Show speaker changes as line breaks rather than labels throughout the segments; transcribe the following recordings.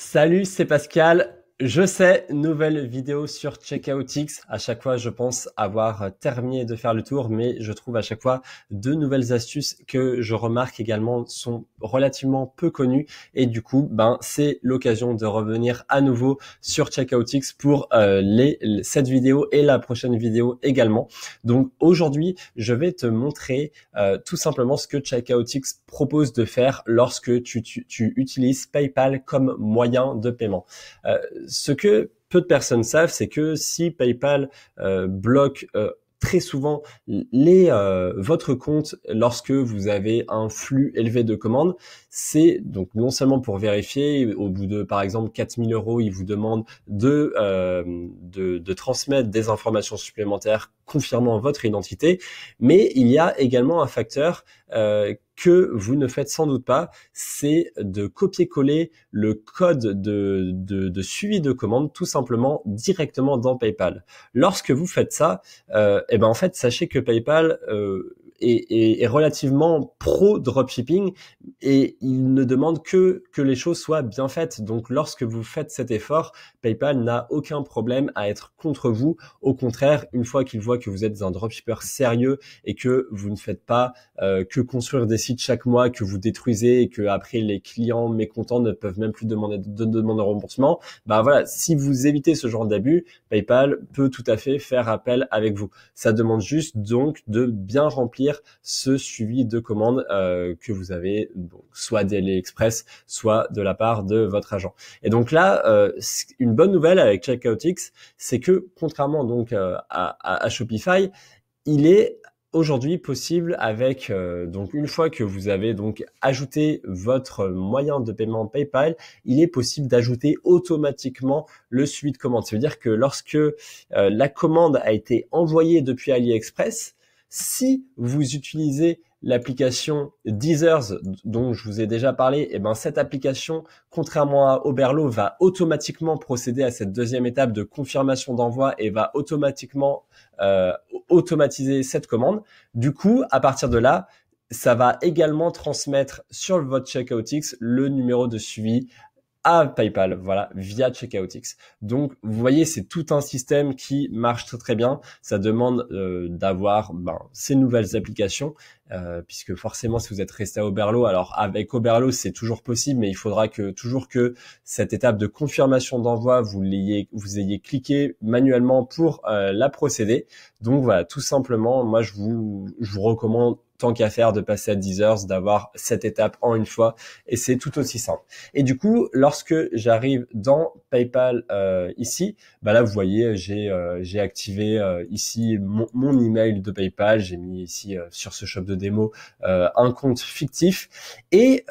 Salut, c'est Pascal. Je sais, nouvelle vidéo sur Checkoutix. À chaque fois, je pense avoir terminé de faire le tour, mais je trouve à chaque fois de nouvelles astuces que je remarque également sont relativement peu connues. Et du coup, c'est l'occasion de revenir à nouveau sur Checkoutix pour cette vidéo et la prochaine vidéo également. Donc aujourd'hui, je vais te montrer tout simplement ce que Checkoutix propose de faire lorsque tu utilises PayPal comme moyen de paiement. Ce que peu de personnes savent, c'est que si PayPal bloque très souvent votre compte lorsque vous avez un flux élevé de commandes, c'est donc non seulement pour vérifier, au bout de par exemple 4000 euros, il vous demande de transmettre des informations supplémentaires confirmant votre identité, mais il y a également un facteur que vous ne faites sans doute pas, c'est de copier-coller le code de suivi de commande tout simplement directement dans PayPal. Lorsque vous faites ça, en fait, sachez que PayPal est relativement pro dropshipping et il ne demande que les choses soient bien faites. Donc, lorsque vous faites cet effort, PayPal n'a aucun problème à être contre vous. Au contraire, une fois qu'il voit que vous êtes un dropshipper sérieux et que vous ne faites pas que construire des sites chaque mois que vous détruisez et que après les clients mécontents ne peuvent même plus demander de remboursement, voilà, si vous évitez ce genre d'abus, PayPal peut tout à fait faire appel avec vous. Ça demande juste donc de bien remplir ce suivi de commande que vous avez donc soit d'AliExpress, soit de la part de votre agent. Et donc là, une bonne nouvelle avec Checkoutix, c'est que contrairement donc à Shopify, il est aujourd'hui possible avec donc une fois que vous avez donc ajouté votre moyen de paiement PayPal, il est possible d'ajouter automatiquement le suivi de commande. Ça veut dire que lorsque la commande a été envoyée depuis AliExpress, si vous utilisez l'application Deezers dont je vous ai déjà parlé, cette application, contrairement à Oberlo, va automatiquement procéder à cette deuxième étape de confirmation d'envoi et va automatiquement automatiser cette commande. Du coup, à partir de là, ça va également transmettre sur votre Checkoutix le numéro de suivi à PayPal, voilà, via Checkoutix. Donc, vous voyez, c'est tout un système qui marche très très bien. Ça demande d'avoir ces nouvelles applications, puisque forcément, si vous êtes resté à Oberlo, alors avec Oberlo, c'est toujours possible, mais il faudra que cette étape de confirmation d'envoi, vous ayez cliqué manuellement pour la procéder. Donc voilà, tout simplement, moi, je vous recommande tant qu'à faire de passer à Deezers, d'avoir cette étape en une fois, et c'est tout aussi simple. Et du coup, lorsque j'arrive dans PayPal ici, là vous voyez, j'ai activé ici mon email de PayPal, j'ai mis ici sur ce shop de démo un compte fictif, et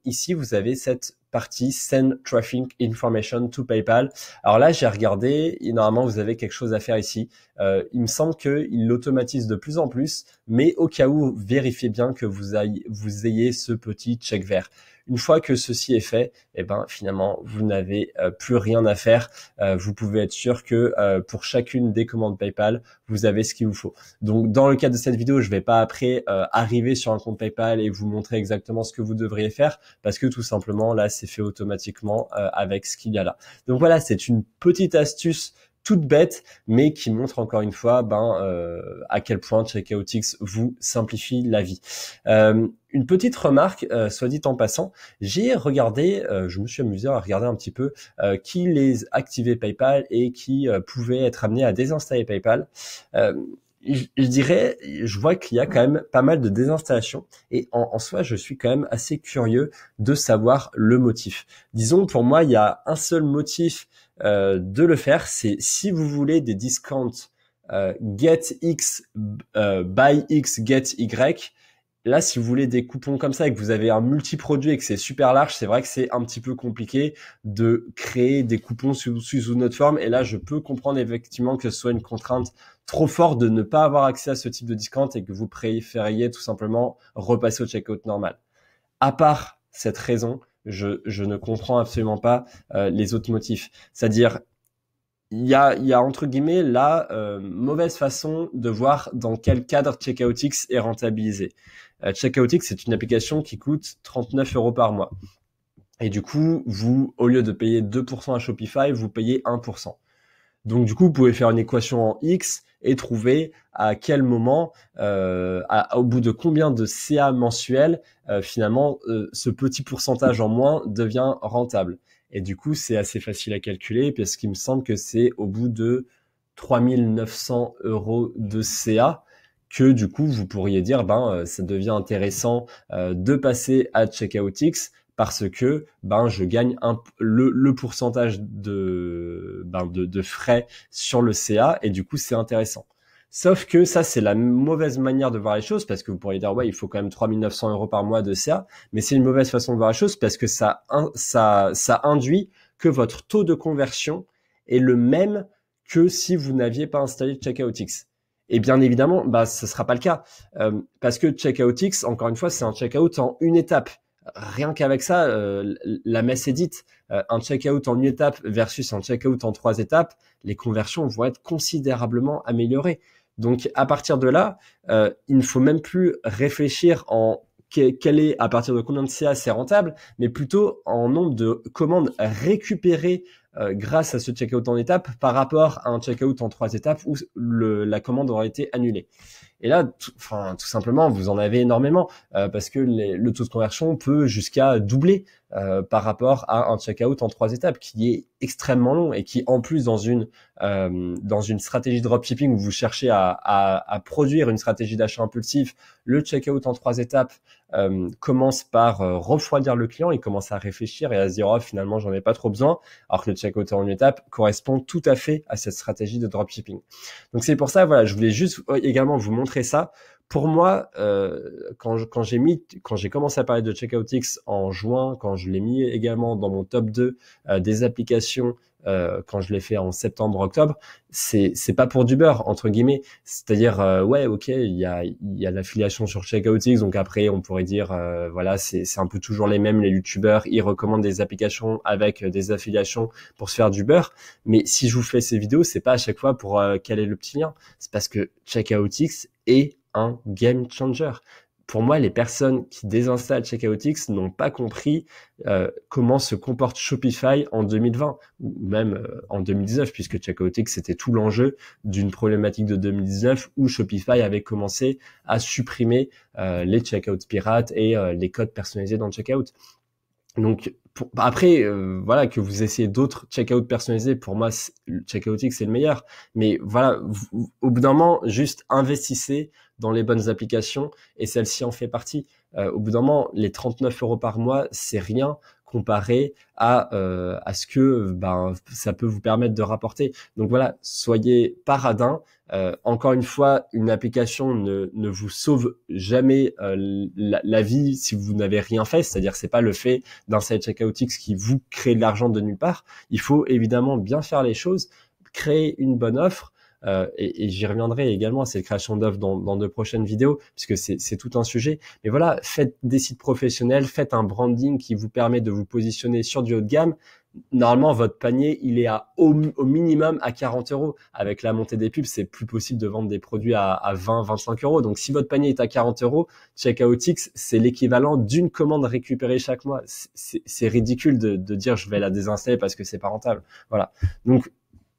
ici vous avez cette partie Send Traffic Information to PayPal. Alors là, j'ai regardé et normalement, vous avez quelque chose à faire ici. Il me semble qu'il l'automatise de plus en plus, mais au cas où, vérifiez bien que vous ayez ce petit check vert. Une fois que ceci est fait, finalement, vous n'avez plus rien à faire. Vous pouvez être sûr que pour chacune des commandes PayPal, vous avez ce qu'il vous faut. Donc, dans le cadre de cette vidéo, je vais pas après arriver sur un compte PayPal et vous montrer exactement ce que vous devriez faire, parce que tout simplement, là, c'est fait automatiquement avec ce qu'il y a là. Donc voilà, c'est une petite astuce toute bête, mais qui montre encore une fois à quel point Checkoutix vous simplifie la vie. Une petite remarque, soit dit en passant, j'ai regardé, je me suis amusé à regarder un petit peu qui les activait PayPal et qui pouvait être amené à désinstaller PayPal. Je dirais, je vois qu'il y a quand même pas mal de désinstallations et en soi, je suis quand même assez curieux de savoir le motif. Disons, pour moi, il y a un seul motif de le faire, c'est si vous voulez des discounts get X, buy X, get Y. Là, si vous voulez des coupons comme ça et que vous avez un multi-produit et que c'est super large, c'est vrai que c'est un petit peu compliqué de créer des coupons sous une autre forme. Et là, je peux comprendre effectivement que ce soit une contrainte trop forte de ne pas avoir accès à ce type de discount et que vous préfériez tout simplement repasser au checkout normal. À part cette raison, je ne comprends absolument pas les autres motifs. C'est-à-dire, il y a entre guillemets la mauvaise façon de voir dans quel cadre Checkoutix est rentabilisé. Checkoutix, c'est une application qui coûte 39 € par mois. Et du coup, vous, au lieu de payer 2% à Shopify, vous payez 1%. Donc du coup, vous pouvez faire une équation en X et trouver à quel moment, au bout de combien de CA mensuels, finalement, ce petit pourcentage en moins devient rentable. Et du coup, c'est assez facile à calculer parce qu'il me semble que c'est au bout de 3900 euros de CA que du coup, vous pourriez dire, ça devient intéressant de passer à CheckoutX parce que je gagne le pourcentage de frais sur le CA et du coup c'est intéressant. Sauf que ça c'est la mauvaise manière de voir les choses parce que vous pourriez dire ouais il faut quand même 3900 euros par mois de CA, mais c'est une mauvaise façon de voir les choses parce que ça induit que votre taux de conversion est le même que si vous n'aviez pas installé CheckoutX. Et bien évidemment, ce sera pas le cas parce que CheckoutX, encore une fois, c'est un checkout en une étape. Rien qu'avec ça, la messe est dite. Un checkout en une étape versus un checkout en 3 étapes, les conversions vont être considérablement améliorées. Donc à partir de là, il ne faut même plus réfléchir en quel est à partir de combien de CA c'est rentable, mais plutôt en nombre de commandes récupérées grâce à ce checkout en étape par rapport à un checkout en 3 étapes où la commande aurait été annulée. Et là, tout simplement, vous en avez énormément parce que le taux de conversion peut jusqu'à doubler par rapport à un checkout en 3 étapes qui est extrêmement long et qui, en plus, dans une stratégie de dropshipping où vous cherchez à produire une stratégie d'achat impulsif, le checkout en 3 étapes commence par refroidir le client, il commence à réfléchir et à se dire oh finalement j'en ai pas trop besoin, alors que le checkout en une étape correspond tout à fait à cette stratégie de dropshipping. Donc c'est pour ça voilà, je voulais juste également vous montrer ça. Pour moi, quand j'ai commencé à parler de CheckoutX en juin, quand je l'ai mis également dans mon top 2 des applications, quand je l'ai fait en septembre-octobre, c'est pas pour du beurre entre guillemets. C'est-à-dire ouais, ok, il y a l'affiliation sur CheckoutX, donc après on pourrait dire voilà, c'est un peu toujours les mêmes les youtubeurs, ils recommandent des applications avec des affiliations pour se faire du beurre. Mais si je vous fais ces vidéos, c'est pas à chaque fois pour caler le petit lien, c'est parce que CheckoutX est un game changer. Pour moi, les personnes qui désinstallent CheckoutX n'ont pas compris comment se comporte Shopify en 2020 ou même en 2019, puisque CheckoutX c'était tout l'enjeu d'une problématique de 2019 où Shopify avait commencé à supprimer les checkouts pirates et les codes personnalisés dans le checkout. Donc après, voilà, que vous essayez d'autres checkouts personnalisés, pour moi, le CheckoutX c'est le meilleur. Mais voilà, au bout d'un moment, juste investissez dans les bonnes applications et celle-ci en fait partie. Au bout d'un moment, les 39 euros par mois, c'est rien comparé à ce que ça peut vous permettre de rapporter. Donc voilà, soyez pas radins. Encore une fois, une application ne vous sauve jamais la vie si vous n'avez rien fait. C'est-à-dire, c'est pas le fait d'installer CheckoutX qui vous crée de l'argent de nulle part. Il faut évidemment bien faire les choses, créer une bonne offre. Et j'y reviendrai également à cette création d'offres dans de prochaines vidéos, puisque c'est tout un sujet. Mais voilà, faites des sites professionnels, faites un branding qui vous permet de vous positionner sur du haut de gamme. Normalement, votre panier, il est au minimum à 40 euros. Avec la montée des pubs, c'est plus possible de vendre des produits à 20, 25 euros. Donc, si votre panier est à 40 euros, CheckoutX, c'est l'équivalent d'une commande récupérée chaque mois. C'est ridicule de dire je vais la désinstaller parce que c'est pas rentable. Voilà. Donc,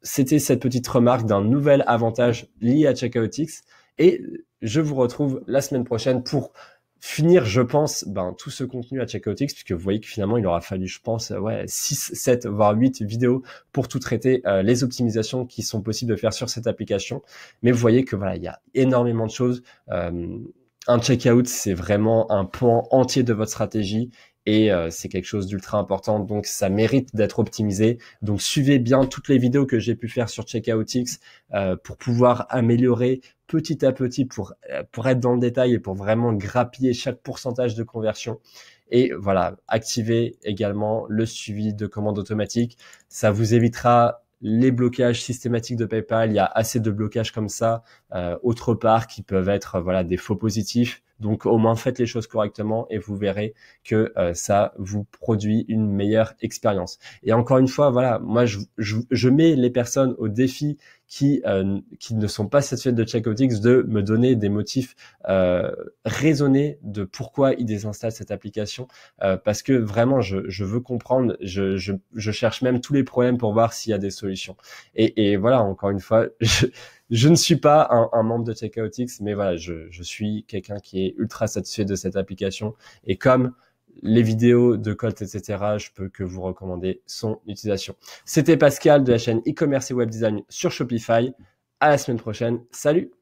c'était cette petite remarque d'un nouvel avantage lié à CheckoutX et je vous retrouve la semaine prochaine pour finir, je pense, tout ce contenu à CheckoutX, puisque vous voyez que finalement, il aura fallu, je pense, 6, 7, voire 8 vidéos pour tout traiter les optimisations qui sont possibles de faire sur cette application. Mais vous voyez que voilà, il y a énormément de choses. Un checkout, c'est vraiment un pan entier de votre stratégie. Et c'est quelque chose d'ultra important, donc ça mérite d'être optimisé. Donc suivez bien toutes les vidéos que j'ai pu faire sur CheckoutX pour pouvoir améliorer petit à petit, pour être dans le détail et pour vraiment grappiller chaque pourcentage de conversion. Et voilà, activez également le suivi de commandes automatiques. Ça vous évitera les blocages systématiques de PayPal. Il y a assez de blocages comme ça autre part qui peuvent être des faux positifs. Donc au moins faites les choses correctement et vous verrez que ça vous produit une meilleure expérience. Et encore une fois, voilà, moi je mets les personnes au défi qui ne sont pas satisfaites de CheckOutX de me donner des motifs raisonnés de pourquoi ils désinstallent cette application, parce que vraiment je veux comprendre, je cherche même tous les problèmes pour voir s'il y a des solutions. Et voilà, encore une fois, je ne suis pas un membre de CheckOutX, mais voilà, je suis quelqu'un qui est ultra satisfait de cette application. Et comme les vidéos de Colt, etc., je peux que vous recommander son utilisation. C'était Pascal de la chaîne e-commerce et web design sur Shopify. À la semaine prochaine. Salut!